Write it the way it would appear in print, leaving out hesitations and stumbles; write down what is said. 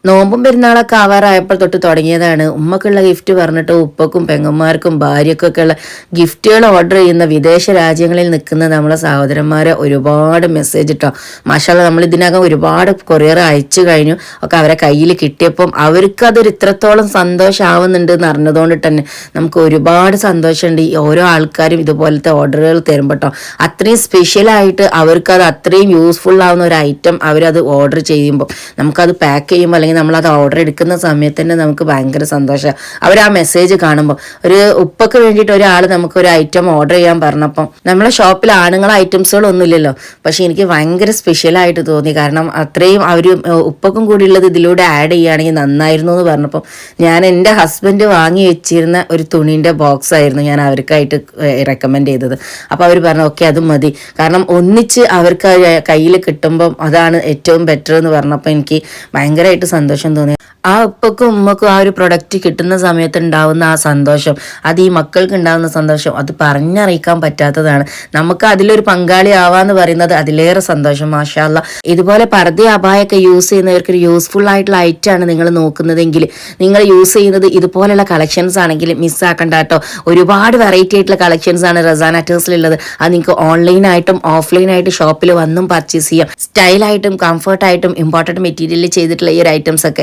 നോമ്പും പെരുന്നാളൊക്കെ ആവാറായപ്പോൾ തൊട്ട് തുടങ്ങിയതാണ് ഉമ്മക്കുള്ള ഗിഫ്റ്റ് പറഞ്ഞിട്ട് ഉപ്പക്കും പെങ്ങന്മാർക്കും ഭാര്യക്കൊക്കെ ഉള്ള ഗിഫ്റ്റുകൾ ഓർഡർ ചെയ്യുന്ന വിദേശ രാജ്യങ്ങളിൽ നിൽക്കുന്ന നമ്മളെ സഹോദരന്മാരെ ഒരുപാട് മെസ്സേജ് ഇട്ടോ. മാഷാഅല്ലാഹ് നമ്മൾ ഇതിനകം ഒരുപാട് കൊറിയർ അയച്ചു കഴിഞ്ഞു. ഒക്കെ അവരെ കയ്യിൽ കിട്ടിയപ്പം അവർക്ക് അതൊരു ഇത്രത്തോളം സന്തോഷമാവുന്നുണ്ട് എന്ന് അറിഞ്ഞതുകൊണ്ട് തന്നെ നമുക്ക് ഒരുപാട് സന്തോഷമുണ്ട്. ഈ ഓരോ ആൾക്കാരും ഇതുപോലത്തെ ഓർഡറുകൾ തരുമ്പോൾ കേട്ടോ. അത്രയും സ്പെഷ്യലായിട്ട് അവർക്കത് അത്രയും യൂസ്ഫുൾ ആവുന്ന ഒരു ഐറ്റം അവരത് ഓർഡർ ചെയ്യുമ്പോൾ നമുക്കത് പാക്ക് ചെയ്യുമ്പോൾ അല്ലെങ്കിൽ നമ്മളത് ഓർഡർ എടുക്കുന്ന സമയത്ത് തന്നെ നമുക്ക് ഭയങ്കര സന്തോഷമാണ്. അവർ ആ മെസ്സേജ് കാണുമ്പോൾ ഒരു ഉപ്പക്ക് വേണ്ടിയിട്ട് ഒരാൾ നമുക്കൊരു ഐറ്റം ഓർഡർ ചെയ്യാൻ പറഞ്ഞപ്പം നമ്മളെ ഷോപ്പിൽ ആണുങ്ങളെ ഐറ്റംസുകളൊന്നും ഇല്ലല്ലോ, പക്ഷെ എനിക്ക് ഭയങ്കര സ്പെഷ്യലായിട്ട് തോന്നി. കാരണം അത്രയും അവർ ഉപ്പക്കും കൂടി ഉള്ളത് ഇതിലൂടെ ആഡ് ചെയ്യുകയാണെങ്കിൽ നന്നായിരുന്നു എന്ന് പറഞ്ഞപ്പം ഞാൻ എൻ്റെ ഹസ്ബൻഡ് വാങ്ങി വെച്ചിരുന്ന ഒരു തുണീൻ്റെ ബോക്സ് ആയിരുന്നു ഞാൻ അവർക്കായിട്ട് റെക്കമെൻഡ് ചെയ്തത്. അപ്പോൾ അവർ പറഞ്ഞു ഓക്കെ അതും മതി, കാരണം ഒന്നിച്ച് അവർക്ക് കയ്യിൽ കിട്ടുമ്പം അതാണ് ഏറ്റവും ബെറ്റർ എന്ന് പറഞ്ഞപ്പോൾ എനിക്ക് ഭയങ്കരമായിട്ട് സന്തോഷം തോന്നി. ആ ഉപ്പക്കും ഉമ്മക്കും ആ ഒരു പ്രൊഡക്റ്റ് കിട്ടുന്ന സമയത്ത് ഉണ്ടാവുന്ന ആ സന്തോഷം, അത് ഈ മക്കൾക്ക് ഉണ്ടാകുന്ന സന്തോഷം, അത് പറഞ്ഞറിയിക്കാൻ പറ്റാത്തതാണ്. നമുക്ക് അതിലൊരു പങ്കാളി ആവാന്ന് പറയുന്നത് അതിലേറെ സന്തോഷം. മാഷാ അല്ലാഹ്. ഇതുപോലെ പർദ്ദ അബായൊക്കെ യൂസ് ചെയ്യുന്നവർക്ക് ഒരു യൂസ്ഫുൾ ആയിട്ടുള്ള ഐറ്റമാണ് നിങ്ങൾ നോക്കുന്നതെങ്കിൽ, നിങ്ങൾ യൂസ് ചെയ്യുന്നത് ഇതുപോലെയുള്ള കളക്ഷൻസ് ആണെങ്കിൽ മിസ്സാക്കണ്ട കേട്ടോ. ഒരുപാട് വെറൈറ്റി ആയിട്ടുള്ള കളക്ഷൻസ് ആണ് റസാന ടേഴ്സിലുള്ളത്. അത് നിങ്ങൾക്ക് ഓൺലൈനായിട്ടും ഓഫ്ലൈനായിട്ട് ഷോപ്പിൽ വന്നും പർച്ചേസ് ചെയ്യാം. സ്റ്റൈലായിട്ടും കംഫർട്ടായിട്ടും ഇമ്പോർട്ടൻറ്റ് മെറ്റീരിയലിൽ ചെയ്തിട്ടുള്ള ഈ ഒരു ഐറ്റംസ് ഒക്കെ